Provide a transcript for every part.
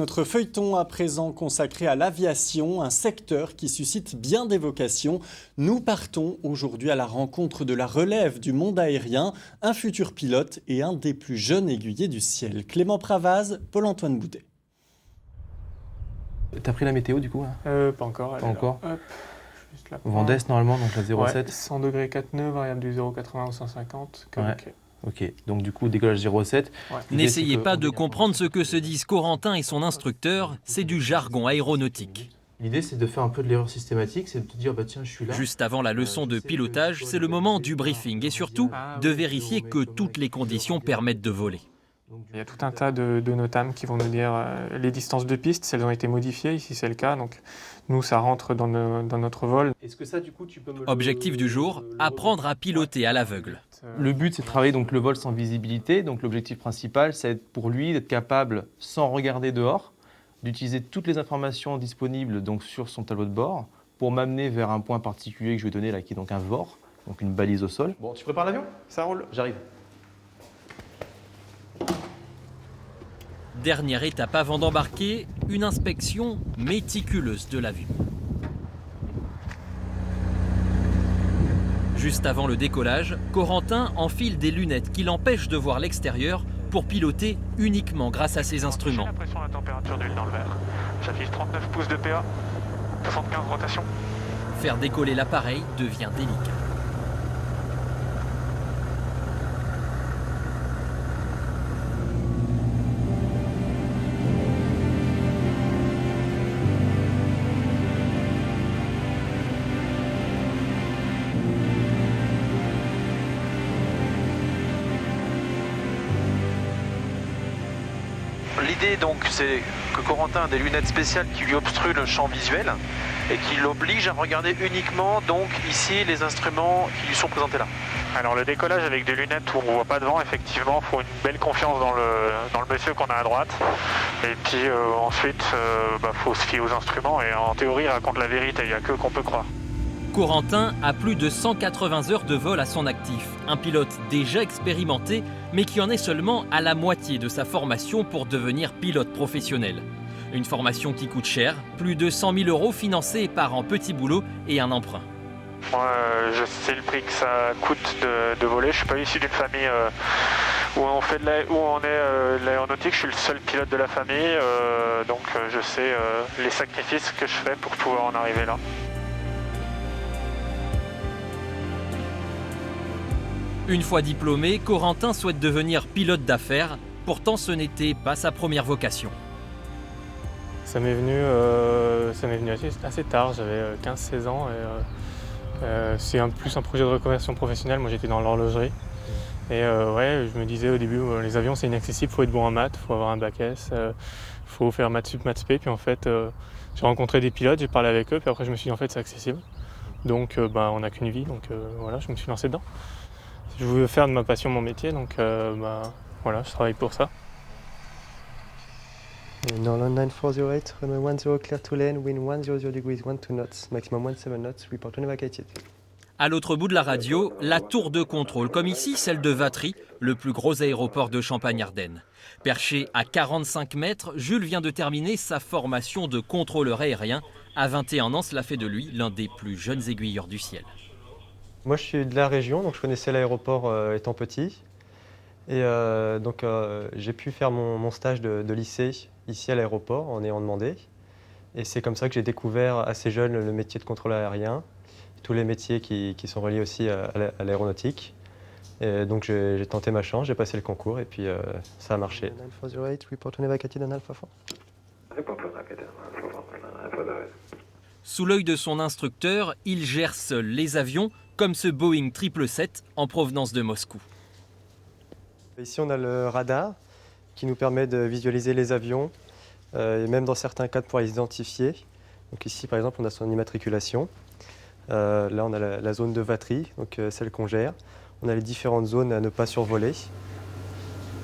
Notre feuilleton à présent consacré à l'aviation, un secteur qui suscite bien des vocations. Nous partons aujourd'hui à la rencontre de la relève du monde aérien, un futur pilote et un des plus jeunes aiguillés du ciel. Clément Pravaz, Paul-Antoine Boudet. T'as pris la météo du coup hein Pas encore. Pas encore. Hop, juste là. Vent d'est normalement, donc la 0,7. Ouais, 100 degrés 4 nœuds, variable du 0,80 au 150. Ouais. Ok, donc du coup décollage 0,7. Ouais. N'essayez pas de comprendre ce que se disent Corentin et son instructeur, c'est du jargon aéronautique. L'idée c'est de faire un peu de l'erreur systématique, c'est de te dire bah tiens je suis là. Juste avant la leçon de pilotage, c'est le moment du briefing et surtout de vérifier que toutes les conditions permettent de voler. Il y a tout un tas de NOTAM qui vont nous dire les distances de piste, si elles ont été modifiées, ici c'est le cas, donc nous ça rentre dans notre vol. Est-ce que ça du coup tu peux me Objectif du jour, apprendre à piloter à l'aveugle. Le but c'est de travailler donc le vol sans visibilité, donc l'objectif principal c'est pour lui d'être capable, sans regarder dehors, d'utiliser toutes les informations disponibles donc sur son tableau de bord pour m'amener vers un point particulier que je vais donner là qui est donc un VOR, donc une balise au sol. Bon, tu prépares l'avion ? Ça roule. J'arrive. Dernière étape avant d'embarquer, une inspection méticuleuse de l'avion. Juste avant le décollage, Corentin enfile des lunettes qui l'empêchent de voir l'extérieur pour piloter uniquement grâce à ses instruments. La pression, la température d'huile dans le verre. J'affiche 39 pouces de PA, 75 rotations. Faire décoller l'appareil devient délicat. L'idée donc c'est que Corentin a des lunettes spéciales qui lui obstruent le champ visuel et qui l'obligent à regarder uniquement donc ici les instruments qui lui sont présentés là. Alors le décollage avec des lunettes où on ne voit pas de vent, effectivement, il faut une belle confiance dans le monsieur qu'on a à droite. Et puis ensuite, faut se fier aux instruments et en théorie il raconte la vérité, il n'y a que qu'on peut croire. Corentin a plus de 180 heures de vol à son actif. Un pilote déjà expérimenté, mais qui en est seulement à la moitié de sa formation pour devenir pilote professionnel. Une formation qui coûte cher, plus de 100 000 € financés par un petit boulot et un emprunt. Moi, je sais le prix que ça coûte de voler. Je ne suis pas issu d'une famille où on est l'aéronautique. Je suis le seul pilote de la famille, donc je sais les sacrifices que je fais pour pouvoir en arriver là. Une fois diplômé, Corentin souhaite devenir pilote d'affaires. Pourtant, ce n'était pas sa première vocation. Ça m'est venu assez tard, j'avais 15-16 ans. C'est plus un projet de reconversion professionnelle. Moi j'étais dans l'horlogerie. Et je me disais au début, les avions c'est inaccessible, il faut être bon en maths, il faut avoir un bac S, il faut faire maths sup, maths spé. Puis en fait, j'ai rencontré des pilotes, j'ai parlé avec eux, puis après je me suis dit en fait c'est accessible. Donc on n'a qu'une vie, donc voilà, je me suis lancé dedans. Je voulais faire de ma passion mon métier, donc je travaille pour ça. Norland 9408, runway 10 clear to land, wind 100 degrees, 12 knots, maximum 17 knots, report unvacated. À l'autre bout de la radio, la tour de contrôle, comme ici celle de Vatry, le plus gros aéroport de Champagne-Ardenne. Perché à 45 mètres, Jules vient de terminer sa formation de contrôleur aérien. À 21 ans, cela fait de lui l'un des plus jeunes aiguilleurs du ciel. Moi je suis de la région, donc je connaissais l'aéroport étant petit. Et j'ai pu faire mon stage de lycée ici à l'aéroport en ayant demandé. Et c'est comme ça que j'ai découvert assez jeune le métier de contrôleur aérien, tous les métiers qui sont reliés aussi à l'aéronautique. Et donc j'ai tenté ma chance, j'ai passé le concours et puis ça a marché. 9408, report unvacated on Alpha 4. Sous l'œil de son instructeur, il gère seul les avions, comme ce Boeing 777 en provenance de Moscou. Ici, on a le radar qui nous permet de visualiser les avions et même dans certains cas de pouvoir les identifier. Donc ici, par exemple, on a son immatriculation. Là, on a la zone de Vatry, donc celle qu'on gère. On a les différentes zones à ne pas survoler.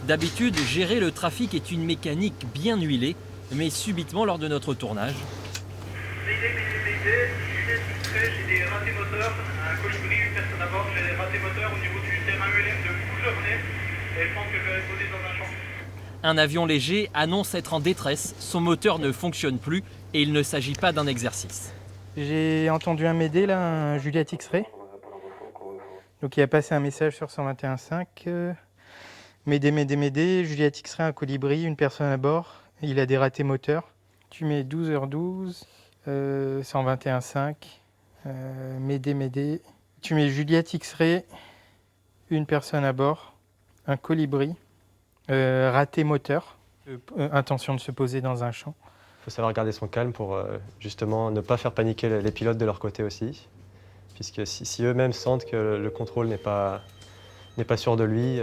D'habitude, gérer le trafic est une mécanique bien huilée, mais subitement lors de notre tournage, j'ai des ratés moteurs, un colibri, une personne à bord, j'ai des ratés moteurs au niveau du terrain ULM de Coulommiers et je pense que je vais être posé dans un champ. Un avion léger annonce être en détresse, son moteur ne fonctionne plus et il ne s'agit pas d'un exercice. J'ai entendu un Médé, là, un Juliette X-Ray. Donc il a passé un message sur 121.5. Médé, Médé, Médé, Juliette X-Ray, un colibri, une personne à bord. Il a des ratés moteurs. Tu mets 12h12, 121.5, Médé, Médé. Tu mets Juliette X-Ray, une personne à bord, un colibri, raté moteur, intention de se poser dans un champ. Il faut savoir garder son calme pour justement ne pas faire paniquer les pilotes de leur côté aussi. Puisque si eux-mêmes sentent que le contrôle n'est pas sûr de lui,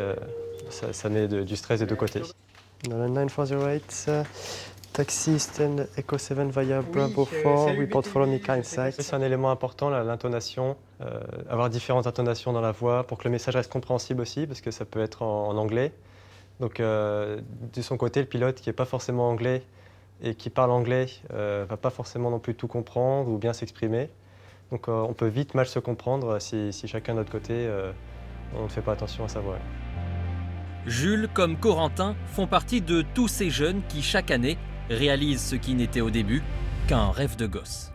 ça met du stress des deux côtés. Dans le 9408, taxi stand Echo 7 via Bravo 4, report follow me kind sight. C'est un élément important, l'intonation, avoir différentes intonations dans la voix pour que le message reste compréhensible aussi, parce que ça peut être en anglais. Donc de son côté, le pilote qui n'est pas forcément anglais et qui parle anglais ne va pas forcément non plus tout comprendre ou bien s'exprimer. Donc on peut vite mal se comprendre si chacun de notre côté, on ne fait pas attention à sa voix. Jules, comme Corentin, font partie de tous ces jeunes qui, chaque année, réalisent ce qui n'était au début qu'un rêve de gosse.